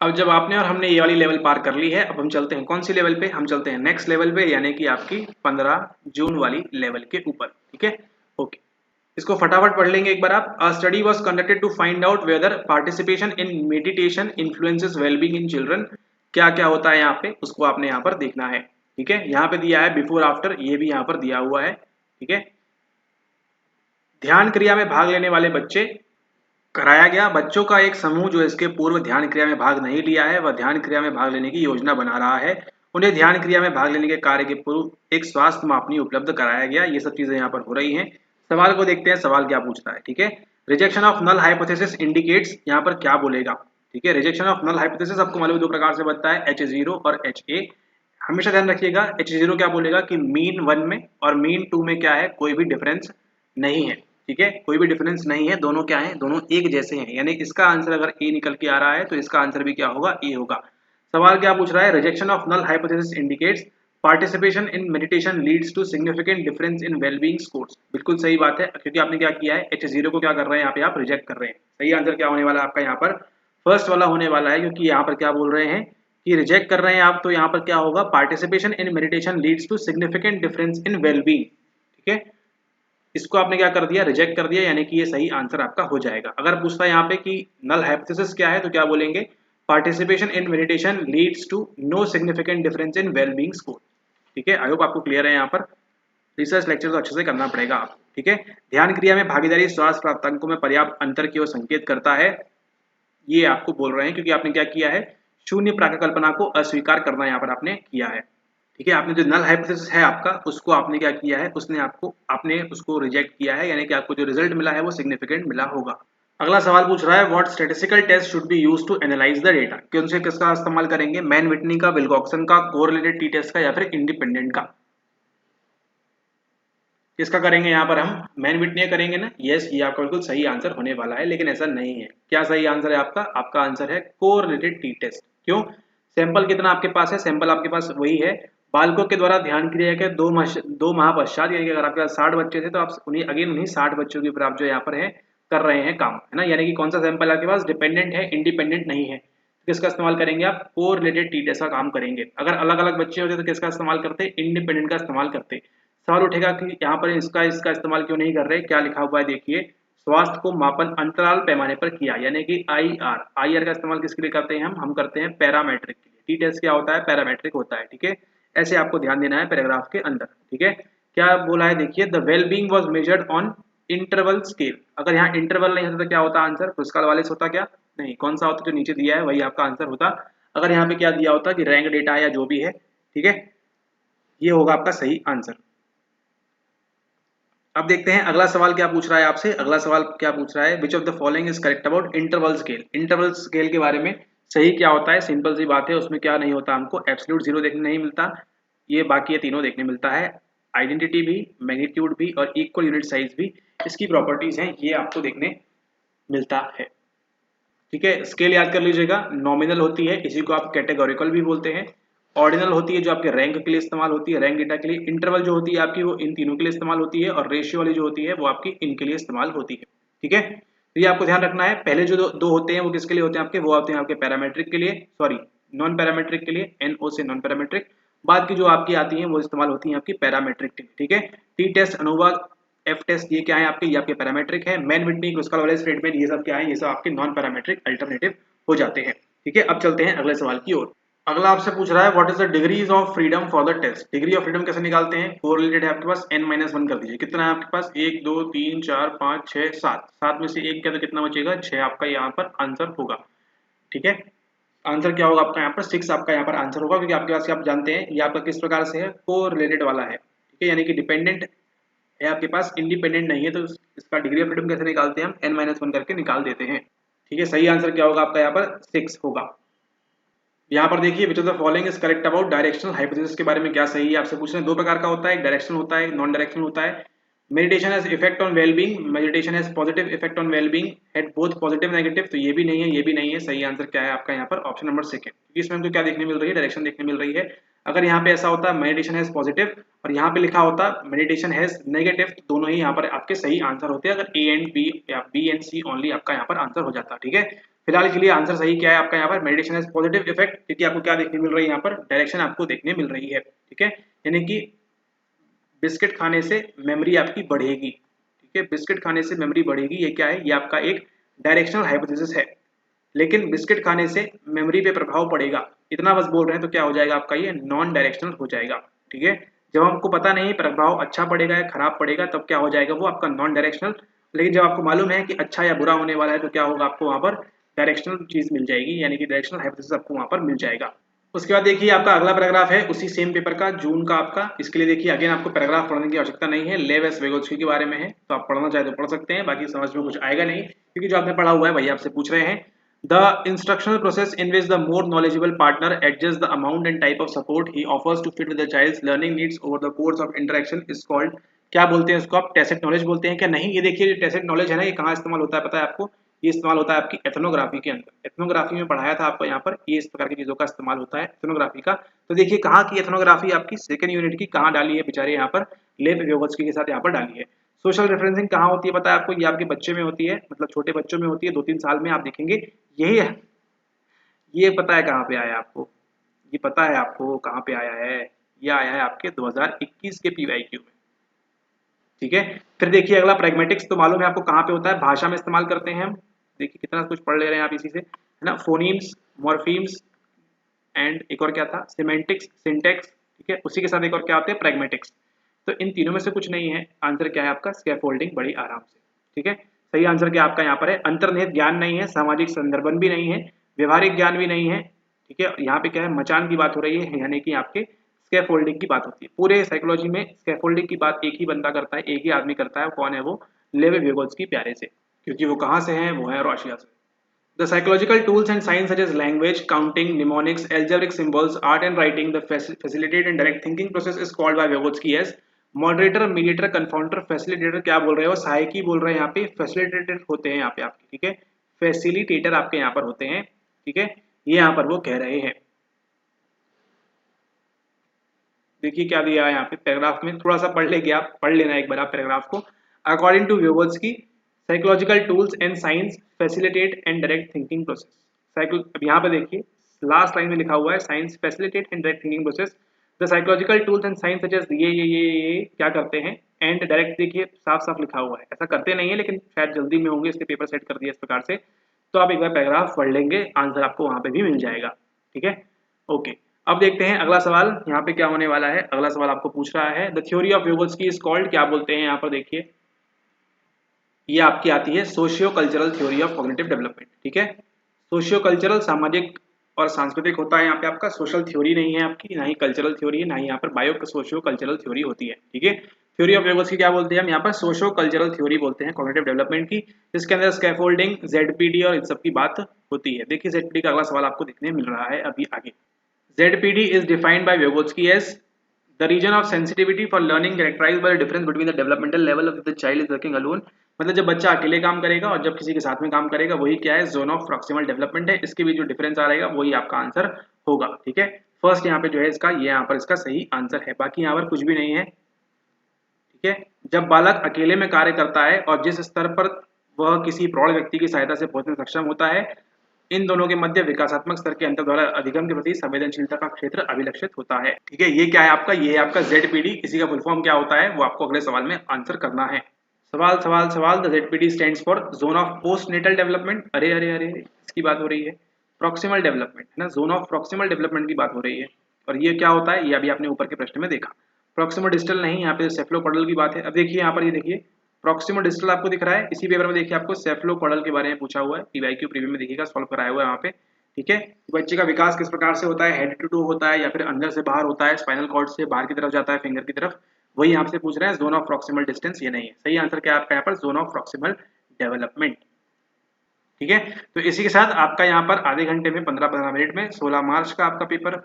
अब जब आपने और हमने ये वाली लेवल पार कर ली है, अब हम चलते हैं कौन सी लेवल पे, हम चलते हैं नेक्स्ट लेवल पे, यानी कि आपकी 15 जून वाली लेवल के ऊपर। ठीक है, ओके, इसको फटाफट पढ़ लेंगे एक बार आप। A study was conducted to find out whether participation in meditation influences wellbeing in children. क्या क्या होता है यहाँ पे, उसको आपने यहाँ पर देखना है। ठीक है, यहाँ पे दिया है बिफोर आफ्टर, ये भी यहाँ पर दिया हुआ है। ठीक है, ध्यान क्रिया में भाग लेने वाले बच्चे, कराया गया बच्चों का एक समूह जो इसके पूर्व ध्यान क्रिया में भाग नहीं लिया है, वह ध्यान क्रिया में भाग लेने की योजना बना रहा है। उन्हें ध्यान क्रिया में भाग लेने के कार्य के पूर्व एक स्वास्थ्य मापनी उपलब्ध कराया गया। ये सब चीजें यहाँ पर हो रही हैं। सवाल को देखते हैं, सवाल क्या पूछता है। ठीक है, rejection of null hypothesis indicates, यहाँ पर क्या बोलेगा। ठीक है, रिजेक्शन ऑफ नल हाइपोथेसिस आपको मालूम 2 प्रकार से बनता है, H0 और HA। हमेशा ध्यान रखिएगा, H0 क्या बोलेगा कि मीन 1 में और मीन 2 में क्या है, कोई भी डिफरेंस नहीं है। ठीक है, कोई भी डिफरेंस नहीं है, दोनों क्या है, दोनों एक जैसे हैं। यानी इसका आंसर अगर ए निकल के आ रहा है तो इसका आंसर भी क्या होगा, ए होगा। सवाल क्या पूछ रहा है, rejection of null hypothesis indicates participation in meditation leads to significant difference in wellbeing scores. बिल्कुल सही बात है, क्योंकि आपने क्या किया है, H0 को क्या कर रहे हैं यहाँ पे, आप रिजेक्ट कर रहे हैं। सही आंसर क्या होने वाला है आपका यहाँ पर, फर्स्ट वाला होने वाला है, क्योंकि यहाँ पर क्या बोल रहे हैं कि रिजेक्ट कर रहे हैं आप, तो यहाँ पर क्या होगा, participation in meditation leads to significant difference in wellbeing. ठीक है, इसको आपने क्या कर दिया, रिजेक्ट कर दिया, यानी कि ये सही आंसर आपका हो जाएगा। अगर पूछता है यहाँ पे कि नल हाइपोथेसिस क्या है, तो क्या बोलेंगे, participation in meditation leads to no significant difference in wellbeing score. ठीक है, आई होप आपको क्लियर है। यहाँ पर रिसर्च लेक्चर तो अच्छे से करना पड़ेगा आपको। ठीक है, ध्यान क्रिया में भागीदारी स्वास्थ्य प्राप्तांकों में पर्याप्त अंतर की ओर संकेत करता है, ये आपको बोल रहे हैं, क्योंकि आपने क्या किया है, शून्य प्राकल्पना को अस्वीकार करना यहाँ पर आपने किया है। ठीक है, आपने जो नल हाइपोथेसिस है आपका, उसको आपने क्या किया है, आपने उसको रिजेक्ट किया है, यानी कि आपको जो रिजल्ट मिला है वो सिग्निफिकेंट मिला होगा। अगला सवाल पूछ रहा है, what statistical test should be used to analyse the data. कौन से किसका इस्तेमाल करेंगे, मैन विटनी का, विल्कॉक्सन का, कोरिलेटेड टी टेस्ट का, या फिर इंडिपेंडेंट का। किसका करेंगे यहाँ पर, हम मैन विटनी करेंगे ना। यस, ये आपका बिल्कुल सही आंसर होने वाला है, लेकिन ऐसा नहीं है। क्या सही आंसर है आपका, आपका आंसर है कोरिलेटेड टी टेस्ट। क्यों, सैंपल कितना आपके पास है, सैंपल आपके पास वही है, बालकों के द्वारा ध्यान क्रिया के 2 माह पश्चात, यानी कि अगर आपके पास 60 बच्चे थे तो आप उन्हीं 60 बच्चों के ऊपर आप जो यहाँ पर है कर रहे हैं काम, है ना। यानी कि कौन सा सैंपल आपके पास डिपेंडेंट है, इंडिपेंडेंट नहीं है, किसका इस्तेमाल करेंगे आप, कोरिलेटेड टी टेस्ट का काम करेंगे। अगर अलग अलग बच्चे होते तो किसका इस्तेमाल करते, इंडिपेंडेंट का इस्तेमाल करते। सवाल उठेगा कि यहाँ पर इसका इस्तेमाल क्यों नहीं कर रहे, क्या लिखा हुआ है देखिए, स्वास्थ्य को मापन अंतराल पैमाने पर किया, यानी कि IR का इस्तेमाल किसके लिए करते हैं हम करते हैं पैरामेट्रिक के लिए। टी टेस्ट क्या होता है, पैरामेट्रिक होता है, ठीक है। ऐसे आपको ध्यान देना है पैराग्राफ के अंदर, ठीक है। क्या बोला है देखिए, the well being was measured on interval scale. अगर यहाँ इंटरवल नहीं होता तो क्या होता आंसर, पुरस्कार वाले से होता क्या, नहीं, कौन सा होता जो नीचे दिया है वही आपका आंसर होता। अगर यहाँ पे क्या दिया होता कि रैंक डेटा या जो भी है, ठीक है, ये होगा आपका सही आंसर। अब देखते हैं अगला सवाल क्या पूछ रहा है आपसे। अगला सवाल क्या पूछ रहा है, which of the following is correct about interval scale. Interval scale के बारे में सही क्या होता है, सिंपल सी बात है, उसमें क्या नहीं होता, हमको एब्सोल्यूट जीरो देखने नहीं मिलता, ये बाकी ये तीनों देखने मिलता है, आइडेंटिटी भी, मैग्नीट्यूड भी और इक्वल यूनिट साइज भी इसकी प्रॉपर्टीज हैं, ये आपको देखने मिलता है, ठीक है। स्केल याद कर लीजिएगा, नॉमिनल होती है, इसी को आप कैटेगोरिकल भी बोलते हैं। ऑर्डिनल होती है जो आपके रैंक के लिए इस्तेमाल होती है, रैंक डेटा के लिए। इंटरवल जो होती है आपकी वो इन तीनों के लिए इस्तेमाल होती है, और रेशियो वाली जो होती है वो आपकी इनके लिए इस्तेमाल होती है, ठीक है। तो ये आपको ध्यान रखना है। पहले जो दो होते हैं वो किसके लिए होते हैं आपके, वो होते हैं आपके पैरामेट्रिक के लिए, सॉरी नॉन पैरामेट्रिक के लिए, NO से नॉन पैरामेट्रिक। बाद की जो आपकी आती हैं वो इस्तेमाल होती हैं आपकी पैरामेट्रिक के लिए, ठीक है। टी टेस्ट, अनुवाद, F टेस्ट, ये क्या है आपके, ये आपके पैरामेट्रिक है। मैन विटनी, क्रुस्कल वाले स्टेटमेंट, ये सब क्या है, ये सब आपके नॉन पैरामेट्रिक अल्टरनेटिव हो जाते हैं, ठीक है। अब चलते हैं अगले सवाल की ओर। अगला आपसे पूछ रहा है what is the degrees of freedom for the test. Degree of freedom कैसे निकालते हैं, कोरिलेटेड है आपके पास, n-1 कर दीजिए। कितना है आपके पास, 1 2 3 4 5 6 7, 7 में से 1 क्या तो कितना बचेगा, 6 आपका यहाँ पर आंसर होगा, ठीक है। आंसर क्या होगा आपका यहाँ पर, 6 आपका यहाँ पर आंसर होगा, क्योंकि आपके पास आप जानते हैं ये आपका किस प्रकार से है, कोरिलेटेड वाला है, ठीक है, यानी कि डिपेंडेंट है आपके पास, इंडिपेंडेंट नहीं है। तो इसका डिग्री ऑफ फ्रीडम कैसे निकालते हैं हम, n-1 करके निकाल देते हैं, ठीक है। सही आंसर क्या होगा आपका यहाँ पर 6 होगा। यहाँ पर देखिए, विच of the following is correct about directional hypothesis के बारे में क्या सही है आपसे पूछ रहे हैं। दो प्रकार का होता है, एक डायरेक्शनल होता है, नॉन डायरेक्शनल होता है। Meditation has effect on wellbeing, meditation has positive effect on wellbeing, had both positive negative, तो ये भी नहीं है, ये भी नहीं है। सही आंसर क्या है आपका यहाँ पर, ऑप्शन नंबर सेकंड, क्योंकि इसमें हमको क्या देखने मिल रही है, डायरेक्शन देखने मिल रही है। अगर यहाँ पे ऐसा होता मेडिटेशन हैज पॉजिटिव और यहाँ पे लिखा होता मेडिटेशन हैज नेगेटिव, तो दोनों ही यहाँ पर आपके सही आंसर होते हैं, अगर A एंड B या B एंड C ओनली आपका यहाँ पर आंसर हो जाता, ठीक है। फिलहाल के लिए आंसर सही क्या है आपका यहाँ पर, मेडिटेशन हैज पॉजिटिव इफेक्ट, क्योंकि आपको क्या देखने मिल रही है यहाँ पर, डायरेक्शन आपको देखने मिल रही है, ठीक है। यानी कि बिस्किट खाने से मेमोरी आपकी बढ़ेगी, ठीक है, बिस्किट खाने से मेमोरी बढ़ेगी, ये क्या है, ये आपका एक डायरेक्शनल हाइपोथेसिस है। लेकिन बिस्किट खाने से मेमोरी पे प्रभाव पड़ेगा, इतना बस बोल रहे हैं, तो क्या हो जाएगा आपका ये नॉन डायरेक्शनल हो जाएगा, ठीक है। जब हमको पता नहीं प्रभाव अच्छा पड़ेगा या खराब पड़ेगा, तब क्या हो जाएगा वो आपका नॉन डायरेक्शनल। लेकिन जब आपको मालूम है कि अच्छा या बुरा होने वाला है, तो क्या होगा आपको वहां पर डायरेक्शनल चीज मिल जाएगी, यानी कि डायरेक्शनल हाइपोथेसिस आपको वहां पर मिल जाएगा। उसके बाद देखिए आपका अगला पैराग्राफ है उसी सेम पेपर का, जून का आपका। इसके लिए देखिए अगेन आपको पैराग्राफ पढ़ने की आवश्यकता नहीं है, लेव एस वेगोत्स्की के बारे में है, तो आप पढ़ना चाहे तो पढ़ सकते हैं, बाकी समझ में कुछ आएगा नहीं, क्योंकि जो आपने पढ़ा हुआ है वही आपसे पूछ रहे हैं। The instructional process in which the more knowledgeable partner adjusts the amount and type of support he offers to fit with the child's learning needs over the course of interaction is called, क्या बोलते हैं इसको आप, tacit knowledge बोलते हैं क्या, नहीं। ये देखिए टैसिट नॉलेज है ना, ये कहाँ इस्तेमाल होता है पता है आपको, ये इस्तेमाल होता है आपकी एथनोग्राफी के अंदर। एथनोग्राफी में पढ़ाया था आपको यहाँ पर, ये इस प्रकार की चीजों का इस्तेमाल होता है एथनोग्राफी का। तो देखिए कहाँ की एथनोग्राफी आपकी, सेकंड यूनिट की, कहाँ डाली है बेचारे यहाँ पर, लेव वेगोत्स्की के साथ यहाँ पर डाली है। सोशल रेफरेंसिंग कहाँ होती है पता है आपको, ये आपके बच्चे में होती है, मतलब छोटे बच्चों में होती है, 2-3 साल में आप देखेंगे यही है। ये पता है कहाँ पे आया है आपको, ये पता है आपको कहाँ पे आया है, ये आया है आपके 2021 के PYQ में, ठीक है। फिर देखिए अगला प्रैग्मेटिक्स, तो मालूम है आपको कहाँ पे होता है, भाषा में इस्तेमाल करते हैं हम। देखिए कितना कुछ पढ़ ले रहे हैं आप इसी से, है ना। फोनीम्स, मॉर्फीम्स एंड एक और क्या था, सिमेंटिक्स, सिंटेक्स, ठीक है। उसी के साथ एक और क्या होते हैं, प्रैग्मेटिक्स। तो इन तीनों में से कुछ नहीं है, आंसर क्या है आपका, स्कैफोल्डिंग, बड़ी आराम से, ठीक है। सही आंसर क्या आपका यहाँ पर है, अंतर्निहित ज्ञान नहीं है, सामाजिक संदर्भन भी नहीं है, व्यवहारिक ज्ञान भी नहीं है, ठीक है। यहाँ पे क्या है, मचान की बात हो रही है, यानी कि आपके स्कैफोल्डिंग की बात होती है। पूरे साइकोलॉजी में स्कैफोल्डिंग की बात एक ही बंदा करता है, एक ही आदमी करता है, कौन है वो, लेव वेगोत्स्की, प्यारे से, क्योंकि वो कहाँ से हैं, वो है रशिया से। The psychological tools and science such as language, counting, mnemonics, algebraic symbols, art and writing, the facilitate and direct thinking process is called by Vygotsky as moderator, mediator, confounder, facilitator। क्या बोल रहे हो, सहायकी बोल रहे हैं यहाँ पे, facilitator होते हैं यहाँ पे आपके, ठीक है। facilitator आपके यहाँ पर होते हैं, ठीक है, ये यहाँ पर वो कह रहे हैं। देखिए क्या दिया है यहाँ पे पैराग्राफ में, थोड़ा सा पढ़ लेंगे आप, पढ़ लेना एक बार आप पैराग्राफ को। According to Vygotsky, psychological tools and signs facilitate and direct thinking process. Psycho, अब यहाँ पे देखिए लास्ट लाइन में लिखा हुआ है signs facilitate and direct thinking process. The psychological tools and signs such as ये क्या करते हैं, एंड डायरेक्ट देखिए साफ साफ लिखा हुआ है, ऐसा करते नहीं है लेकिन शायद जल्दी में होंगे इसके पेपर सेट कर दिया इस प्रकार से। तो आप एक बार पैराग्राफ पढ़ लेंगे, आंसर आपको वहां पे भी मिल जाएगा। ठीक है, ओके। अब देखते हैं अगला सवाल यहाँ पे क्या होने वाला है। अगला सवाल आपको पूछ रहा है the theory of Vygotsky is called, क्या बोलते हैं यहाँ पर देखिए, ये आपकी आती है socio cultural theory of cognitive development. ठीक है, सोशियो कल्चरल सामाजिक और सांस्कृतिक होता है यहाँ पे आपका, सोशल थ्योरी नहीं है आपकी, ना ही कल्चरल थ्योरी है, ना ही यहाँ पर बायो सोशियो कल्चरल थ्योरी होती है। ठीक है, थ्योरी ऑफ व्योगोत्स्की क्या बोलते हैं हम यहाँ पर, सोशियो कल्चरल थ्योरी बोलते हैं कॉग्निटिव डेवलपमेंट की, जिसके अंदर स्कैफोल्डिंग, जेडपीडी और इन सब की बात होती है। देखिए जेडपीडी का अगला सवाल आपको देखने मिल रहा है अभी आगे। ZPD is defined by Vygotsky as the region of sensitivity for learning characterized by the difference between the developmental level of the child is working alone। मतलब जब बच्चा अकेले काम करेगा और जब किसी के साथ में काम करेगा, वही क्या है, जोन ऑफ प्रॉक्सिमल डेवलपमेंट है। इसके बीच जो डिफरेंस आ रहेगा वही आपका आंसर होगा। ठीक है, फर्स्ट यहाँ पे जो है इसका, ये यहाँ पर इसका सही आंसर है, बाकी यहाँ पर कुछ भी नहीं है। ठीक है, जब बालक अकेले में कार्य करता है और जिस स्तर पर वह किसी प्रौढ़ व्यक्ति की सहायता से पहुंचने में सक्षम होता है, इन दोनों के मध्य विकासात्मक स्तर के अंतर द्वारा अधिगम के प्रति संवेदनशीलता का क्षेत्र अभिलक्षित होता है। ठीक है, ये क्या है आपका, ये है आपका ZPD। इसी का फुल फॉर्म क्या होता है वो आपको अगले सवाल में आंसर करना है। सवाल सवाल सवाल, the ZPD stands for zone of post natal development. अरे अरे अरे, इसकी बात हो रही है, प्रॉक्सिमल डेवलपमेंट है ना, जोन ऑफ प्रॉक्सिमल डेवलपमेंट की बात हो रही है। और ये क्या होता है, ये अभी आपने ऊपर के प्रश्न में देखा। प्रॉक्सिमल डिस्टल नहीं, यहाँ पे सेफलोपोडल की बात है। अब देखिए यहाँ पर, ये देखिए प्रॉक्सिमल डिस्टल आपको दिख रहा है, इसी पेपर में देखिए आपको सेफलोपोडल के बारे में पूछा हुआ है, PYQ प्रीवियस में देखिएगा, सॉल्व कराया हुआ है वहाँ पे। ठीक है, बच्चे का विकास किस प्रकार से होता है, हेड टू टू होता है या फिर अंदर से बाहर होता है, स्पाइनल कॉर्ड से बाहर की तरफ जाता है फिंगर की तरफ, वही आपसे पूछ रहे हैं। जोन ऑफ प्रॉक्सिमल डिस्टेंस ये नहीं है, सही आंसर क्या है आपका यहाँ पर, जोन ऑफ प्रॉक्सिमल डेवलपमेंट। ठीक है, तो इसी के साथ आपका यहाँ पर आधे घंटे में 15-15 मिनट में 16 मार्च का आपका पेपर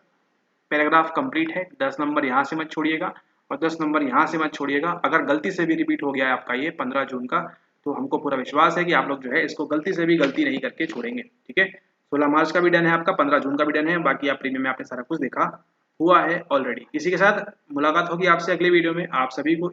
पैराग्राफ कंप्लीट है। 10 नंबर यहाँ से मत छोड़िएगा और 10 नंबर यहाँ से मत छोड़िएगा। अगर गलती से भी रिपीट हो गया है आपका ये 15 जून का, तो हमको पूरा विश्वास है कि आप लोग जो है इसको गलती से भी गलती नहीं करके छोड़ेंगे। ठीक है, 16 मार्च का भी डन है आपका, 15 जून का भी डन है, बाकी आप प्रीमियम में आपने सारा कुछ देखा हुआ है ऑलरेडी। इसी के साथ मुलाकात होगी आपसे अगले वीडियो में। आप सभी को